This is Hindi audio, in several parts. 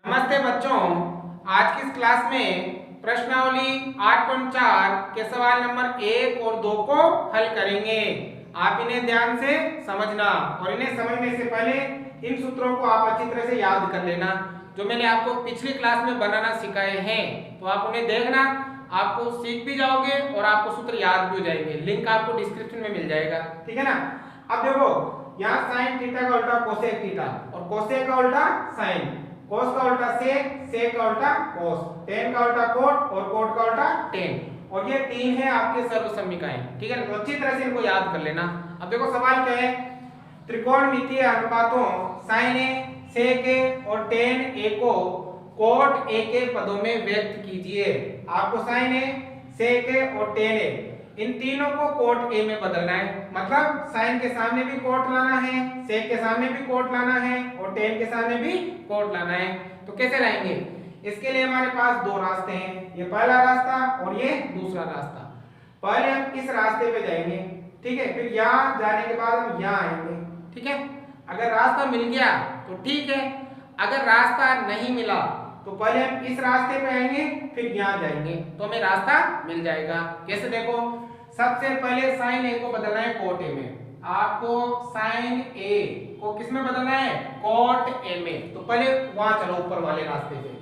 नमस्ते बच्चों, आज की इस क्लास में प्रश्नावली 8.4 के सवाल नंबर 1 और 2 को हल करेंगे। आप इन्हें ध्यान से समझना और इन्हें समझने से पहले इन सूत्रों को आप अच्छी तरह से याद कर लेना जो मैंने आपको पिछली क्लास में बनाना सिखाए हैं। तो आप उन्हें देखना, आपको सीख भी जाओगे और आपको सूत्र याद भी हो जाएंगे। लिंक आपको डिस्क्रिप्शन में मिल जाएगा, ठीक है ना। अब देखो, यहाँ साइन थीटा का उल्टा कोसेक थीटा और कोसेक का उल्टा साइन, कोस का उल्टा सेक का उल्टा कोस, टेन का उल्टा कोट और कोट का उल्टा टेन, और ये तीन है आपके सर्वसम्मिकाएं, ठीक है ना। तो अच्छी तरह से इनको याद कर लेना। अब देखो सवाल क्या है, त्रिकोणमितीय अनुपातों साइन ए, सेक ए और टेन ए को कोट ए के पदों में व्यक्त कीजिए। आपको साइन ए, सेक ए और टेन ए इन तीनों को कोट ए में बदलना है। मतलब साइन के सामने भी कोट लाना है, सेक के सामने भी कोट लाना है और टेन के सामने भी कोट लाना है। तो कैसे लाएंगे? इसके लिए हमारे पास दो रास्ते हैं, ये पहला रास्ता और ये दूसरा रास्ता। पहले हम इस रास्ते पे जाएंगे, ठीक है, फिर यहाँ जाने के बाद हम यहाँ आएंगे, ठीक है। अगर रास्ता मिल गया तो ठीक है, अगर रास्ता नहीं मिला तो पहले हम इस रास्ते पे आएंगे फिर यहाँ जाएंगे तो हमें रास्ता मिल जाएगा। कैसे? देखो, सबसे पहले साइन ए को बदलना है कोट ए में। आपको साइन ए को किस में बदलना है? कोट ए में। तो पहले वहां चलो, ऊपर वाले रास्ते पे।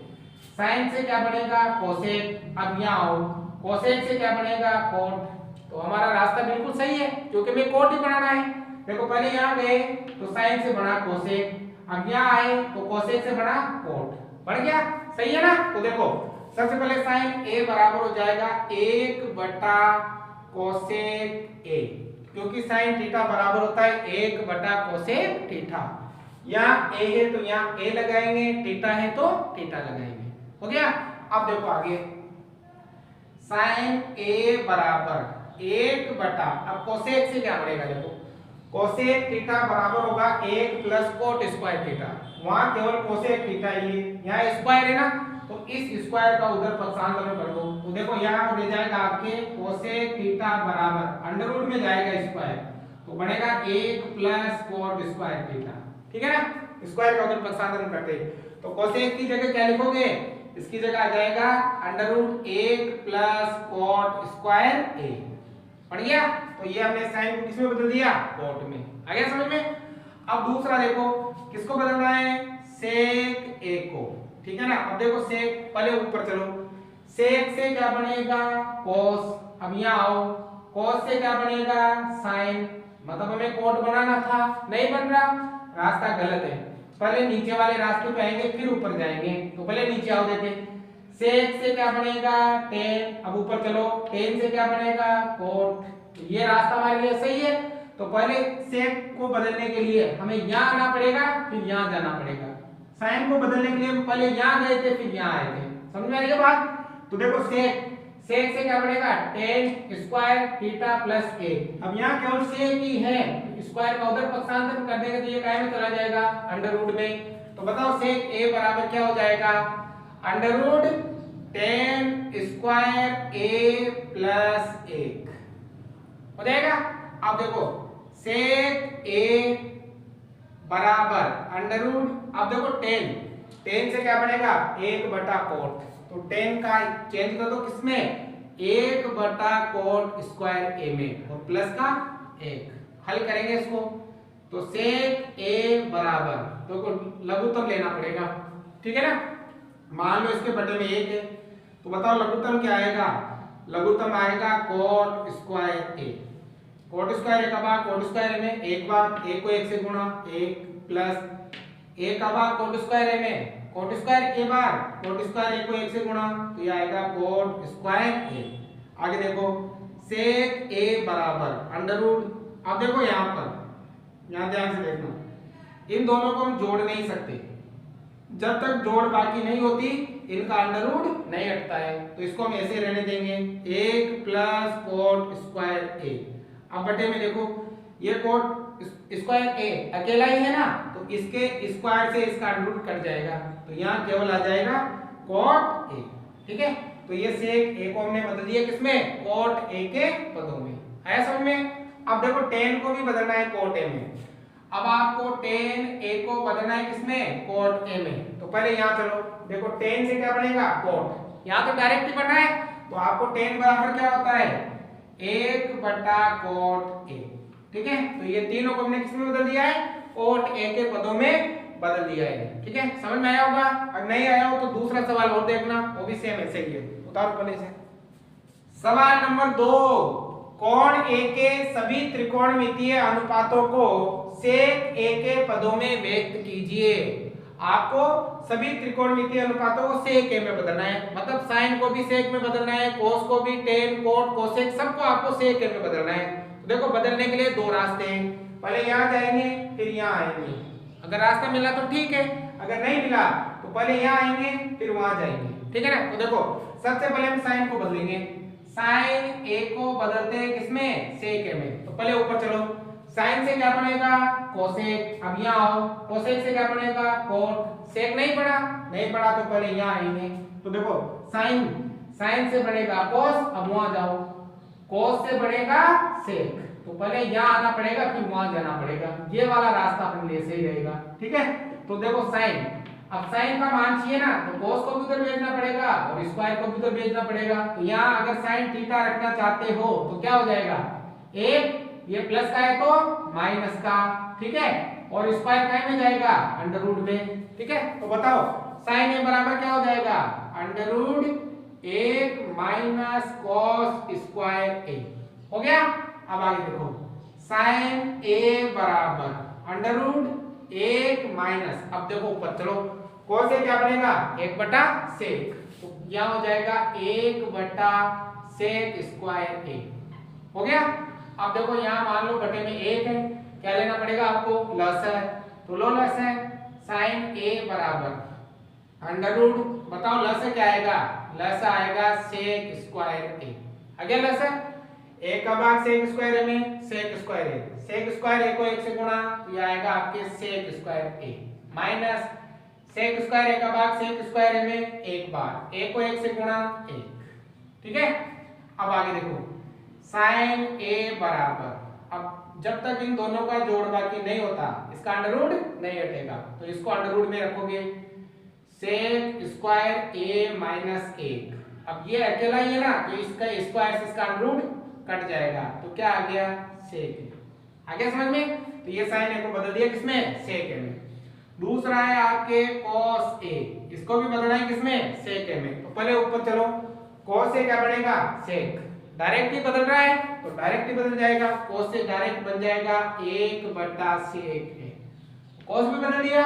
साइन से क्या बनेगा? कोसेक। अब यहाँ आओ, कोसेक से क्या बनेगा? कोट। तो हमारा रास्ता बिल्कुल सही है क्योंकि हमें कोट ही बनाना है। देखो, पहले यहाँ गए तो साइन से बना कोसेक, अब यहाँ आए तो कोसेक से बना कोट, बढ़ गया, सही है ना। तो देखो, सबसे पहले साइन ए बराबर हो जाएगा 1 कोसेक ए, क्योंकि साइन थीटा बराबर होता है 1 कोसेक थीटा। यहाँ ए है तो यहाँ ए लगाएंगे, थीटा है तो थीटा लगाएंगे, हो गया। अब देखो आगे, साइन ए बराबर 1 अब कोसेक से क्या बनेगा? देखो, कोसेक थीटा बराबर होगा 1 कोट स्क्वायर थीटा। वहां केवल कोसेक थीटा ही है, यहाँ स्क्वायर है ना, तो इस स्क्वायर का उधर पक्षांतर में कर दो। तो देखो यहाँ हो जाएगा आपके कोसेक थीटा बराबर अंडर रूट में जाएगा स्क्वायर, तो बनेगा 1 कोट स्क्वायर थीटा, ठीक है ना। स्क्वायर का उधर पक्षांतर में करते, तो कोसेक की जगह क्या लिखोगे? इसकी जगह आ जाएगा अंडर रूट 1 कोट स्क्वायर ए, बढ़ गया। तो ये हमने साइन को किसमें बदल दिया? कोट में। आ गया समझ में? अब दूसरा देखो, किसको बदलना है? सेक ए को, ठीक है ना। अब देखो, सेक, पहले ऊपर चलो, सेक से क्या बनेगा? कोस। अब यहाँ आओ, कोस से क्या बनेगा? साइन। मतलब हमें कोट बनाना था, नहीं बन रहा, रास्ता गलत है। पहले नीचे वाले रास्ते पे आएंगे फिर ऊपर जाएंगे, तो पहले नीचे आओ। देखे, सेक से क्या बनेगा? टेन। अब ऊपर चलो, टेन से क्या बनेगा? कोट। तो ये रास्ता हमारे लिए सही है। तो पहले सेक को बदलने के लिए हमें यहाँ आना पड़ेगा फिर यहाँ जाना पड़ेगा। साइन को बदलने के लिए हम पहले यहाँ गए थे फिर यहाँ आए थे, समझ में आ रही है बात? तो देखो, सेक से क्या बनेगा? टेन स्क्वायर थीटा प्लस ए। अब यहाँ केवल सेक ही है, स्क्वायर का उधर पक्षांतर कर देंगे तो ये काय में चला जाएगा? अंडर रूट में। तो बताओ, सेक ए बराबर क्या हो जाएगा? अंडर रूट 10 स्क्वायर ए प्लस 1 हो जाएगा। अब देखो, सेक ए बराबर अंडर रूट, अब देखो 10 से क्या बनेगा? 1 कोट, तो 10 का चेंज कर दो किसमें? 1 कोट स्क्वायर ए में और प्लस का 1। हल करेंगे इसको, तो सेक ए बराबर, तो लघुत्तम लेना पड़ेगा, ठीक है ना। मान लो इसके बटे में 1 है, तो बताओ लघुत्तम क्या आएगा? लघुत्तम आएगा कोट स्क्वायर ए। कोट स्क्वायर ए का भाग कोट स्क्वायर ए में 1 बार, ए को 1 से गुणा, 1 प्लस ए का भाग कोट स्क्वायर ए में कोट स्क्वायर ए बार, कोट स्क्वायर ए को 1 से गुणा, तो ये आएगा कोट स्क्वायर ए। आगे देखो, सेक ए बराबर अंडर रूट। अब देखो यहाँ पर, यहाँ ध्यान से देखना, इन दोनों को हम जोड़ नहीं सकते, जब तक जोड़ बाकी नहीं होती इनका अंडर रूट नहीं हटता है, तो इसको हम ऐसे रहने देंगे 1 कोट स्क्वायर ए। अब बटे में देखो, ये कोट स्क्वायर ए अकेला ही है ना, तो इसके स्क्वायर से इसका अंडर रूट कट जाएगा, तो यहाँ केवल आ जाएगा कोट ए, ठीक है। तो ये सेक ए को हमने बदल दिया किसमें? कोट ए के पदों में। आया समझ में? अब देखो, 10 को भी बदलना है कोट ए में। अब आपको 10 ए को बदलना है किसमें? कोट ए में। तो तो पहले यहाँ चलो, देखो tan से क्या बनेगा cot, यहाँ तो डायरेक्ट ही बन रहा है, तो आपको tan बराबर क्या होता है 1/cot A, ठीक है। तो ये तीनों को हमने किसमें बदल दिया है, cot A के पदों में बदल दिया है, ठीक है। समझ में आया होगा, अगर नहीं आया हो तो दूसरा सवाल और देखना, वो भी सेम ऐसे ही है। उतारो पहले से सवाल नंबर 2, कोण A के सभी त्रिकोणमितीय अनुपातों को sec A के पदों में व्यक्त कीजिए। आपको सभी त्रिकोणमितीय अनुपातों को sec A में बदलना है, मतलब sin को भी sec में बदलना है, cos को भी, tan, cot, cosec सबको आपको sec A में बदलना है। तो देखो बदलने के लिए दो रास्ते हैं, पहले यहाँ जाएंगे फिर यहाँ आएंगे, अगर रास्ता मिला तो ठीक है, अगर नहीं मिला तो पहले यहाँ आएंगे फिर वहां जाएंगे, ठीक है ना। तो देखो सबसे पहले हम sin को बदलेंगे, sin A को बदलते हैं किसमें sec A में। तो पहले ऊपर चलो, sin से क्या बनेगा cosec, अब यहाँ आओ, cosec से क्या बनेगा cot, sec नहीं पढ़ा, नहीं पढ़ा तो पहले यहाँ आएंगे। तो देखो sin से बनेगा cos, अब वहां जाओ, cos से बनेगा sec, तो पहले यहाँ आना पड़ेगा फिर वहां जाना पड़ेगा, ये वाला रास्ता अपने लिए सही रहेगा, ठीक है। तो देखो sin, अब sin का मान चाहिए ना, तो cos को भी उधर भेजना पड़ेगा और स्क्वायर को भी उधर भेजना पड़ेगा। तो यहाँ अगर sin थीटा रखना चाहते हो तो क्या हो जाएगा, एक ये प्लस का है तो माइनस का, ठीक है, और स्क्वायर काय में जाएगा अंडर रूट में, ठीक है। तो बताओ sin A बराबर क्या हो जाएगा, under root 1 minus cos square A, हो गया। अब आगे देखो sin A बराबर अंडर रूट 1 माइनस, अब देखो ऊपर चलो, cos A क्या बनेगा 1/sec, तो यहाँ हो जाएगा 1/sec स्क्वायर A, हो गया। अब देखो यहाँ मान लो बटे में 1 है, क्या लेना पड़ेगा आपको, लस है, तो लो लस है, sin A बराबर अंडर रूट, बताओ लस है क्या आएगा, लस आएगा sec स्क्वायर A, आ गया लस है, 1 का भाग sec स्क्वायर A में sec square A, sec square A को 1 से गुणा तो ये आएगा आपके sec square A minus sec square A का भाग sec स्क्वायर A में एक बार, A को 1 से गुणा 1, ठीक है। अब आगे देखो sin A बराबर, अब जब तक इन दोनों का जोड़ बाकी नहीं होता इसका अंडर रूट नहीं हटेगा, तो इसको अंडर रूट में रखोगे, sec स्क्वायर A माइनस 1, अब ये अकेला ही है ना, तो इसका स्क्वायर से इसका अंडर रूट कट जाएगा, तो क्या आ गया sec, आ गया समझ में। तो ये sin A को बदल दिया किसमें, sec A में। दूसरा है आपके cos A, इसको भी बदलना है किसमें, sec A में। तो पहले ऊपर चलो, cos A क्या बनेगा sec, डायरेक्ट ही बदल रहा है तो डायरेक्ट ही बदल जाएगा, cos से डायरेक्ट बन जाएगा 1/sec A, cos भी बदल दिया,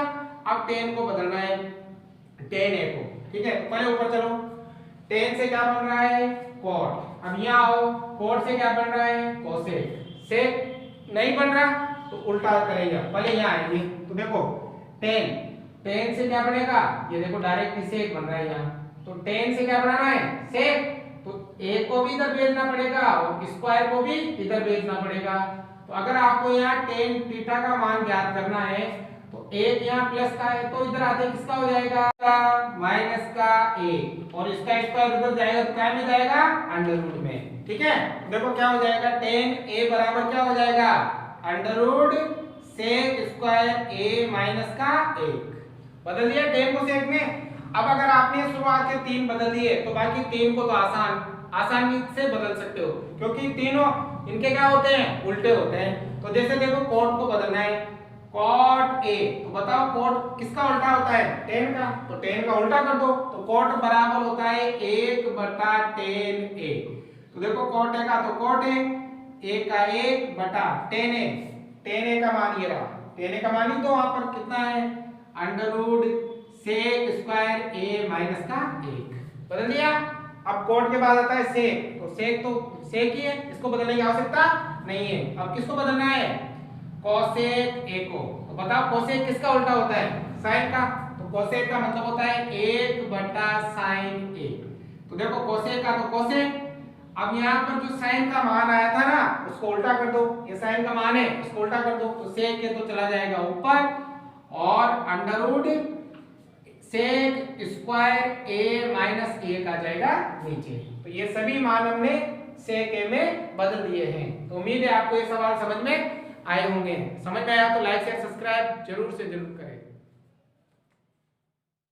अब tan को बदलना है, tan A को, ठीक है। तो पहले ऊपर चलो, tan से क्या बन रहा है cot, अब यहाँ आओ, cot से क्या बन रहा है cosec, sec नहीं बन रहा तो उल्टा करेगा, पहले यहाँ आएंगे, तो देखो tan से क्या बनेगा, ये देखो डायरेक्ट sec बन रहा है यहाँ, तो tan से क्या बनाना है sec, तो A को भी इधर भेजना पड़ेगा और स्क्वायर को भी इधर भेजना पड़ेगा। तो अगर आपको यहाँ tan थीटा का मान ज्ञात करना है तो एक यहाँ प्लस का है तो इधर आते किसका हो जाएगा माइनस का A, और इसका स्क्वायर उधर जाएगा तो क्या में जाएगा अंडर रूट में, ठीक है। देखो क्या हो जाएगा tan A बराबर क्या हो जाएगा under root sec square A minus का 1, बदल दिया tan को sec में। अब अगर आपने शुरुआत के 3 बदल दिए तो बाकी 3 को तो आसानी से बदल सकते हो, क्योंकि तीनों इनके क्या होते हैं उल्टे होते हैं। तो जैसे देखो cot को बदलना है, cot A, तो बताओ cot किसका उल्टा होता है tan का, तो tan का उल्टा कर दो, तो cot बराबर होता है 1/tan A। तो देखो cot A का तो cot A, A का 1/tan A, tan A का मान ये रहा, tan A का मान ही तो वहां पर कितना है under root sec square A minus का 1, बदल दिया। अब cot के बाद आता है sec, तो sec ही है, इसको बदलने की आवश्यकता नहीं है। अब किसको बदलना है cosec A को, तो बताओ cosec किसका उल्टा होता है sin का, तो cosec का मतलब होता है 1/sin A। तो देखो cosec का तो cosec, अब यहाँ पर जो sin का मान आया था ना उसको उल्टा कर दो, ये sin का मान है उसको उल्टा कर दो, तो sec A तो चला जाएगा ऊपर और under root sec square A minus 1 आ जाएगा नीचे। तो ये सभी मान हमने sec A में बदल दिए हैं। तो उम्मीद है आपको ये सवाल समझ में आए होंगे। समझ में आया तो लाइक शेयर सब्सक्राइब जरूर से जरूर करें।